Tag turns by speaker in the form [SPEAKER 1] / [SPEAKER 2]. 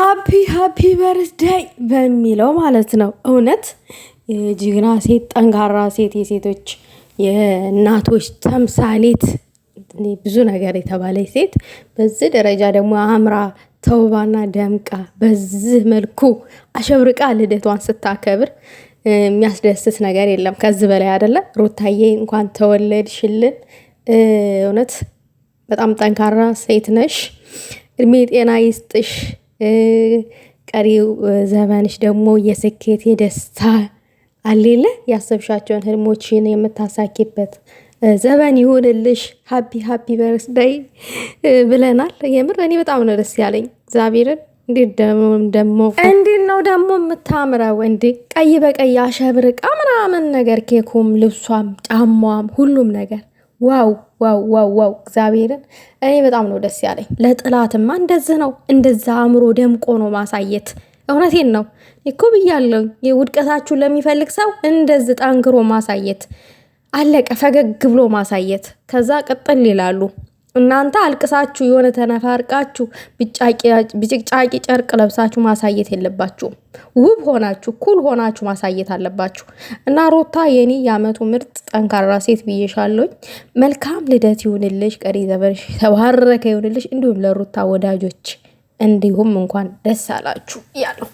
[SPEAKER 1] ሃፒ በርዝዳይ በሚለው ማለት ነው። እውነት ጀግና ሴት፣ ጠንካራ ሴት፣ የሴቶች የእናቶች ተምሳሌት፣ ብዙ ነገር የተባለች ሴት በዚህ ደረጃ ደግሞ አምራ ተውባና ደምቃ በዚህ መልኩ አሸብርቃ ልደቷን ስታከብር የሚያስደስት ነገር የለም ከዚህ በላይ አይደለ? ሩታዬ እንኳን ተወለድሽልን። እውነት በጣም ጠንካራ ሴት ነሽ። እድሜ ጤና ይስጥሽ። ቀሪው ዘመንሽ ደግሞ የስኬት የደስታ አሌለ ያሰብሻቸውን ህልሞችን የምታሳኪበት ዘመን ይሁንልሽ። ሃፒ በርስደይ ብለናል። የምር እኔ በጣም ነው ደስ ያለኝ እግዚአብሔርን። እንዴት ነው ደግሞ የምታምረው እንዴ! ቀይ በቀይ አሸብርቃ ምናምን ነገር ኬኩም፣ ልብሷም፣ ጫማዋም ሁሉም ነገር ዋው ዋው ዋው ዋው! እግዚአብሔርን እኔ በጣም ነው ደስ ያለኝ። ለጥላትማ እንደዚህ ነው፣ እንደዛ አእምሮ ደምቆ ነው ማሳየት። እውነቴን ነው እኮ ብያለሁ። የውድቀታችሁን ለሚፈልግ ሰው እንደዚህ ጠንክሮ ማሳየት አለቀ። ፈገግ ብሎ ማሳየት። ከዛ ቅጥል ይላሉ። እናንተ አልቅሳችሁ የሆነ ተነፋርቃችሁ ብጭቅጫቂ ጨርቅ ለብሳችሁ ማሳየት የለባችሁም። ውብ ሆናችሁ ኩል ሆናችሁ ማሳየት አለባችሁ። እና ሩታ የኔ የአመቱ ምርጥ ጠንካራ ሴት ብዬሻለሁኝ። መልካም ልደት ይሁንልሽ። ቀሪ ዘመንሽ ተባረከ ይሁንልሽ። እንዲሁም ለሩታ ወዳጆች እንዲሁም እንኳን ደስ አላችሁ ያለው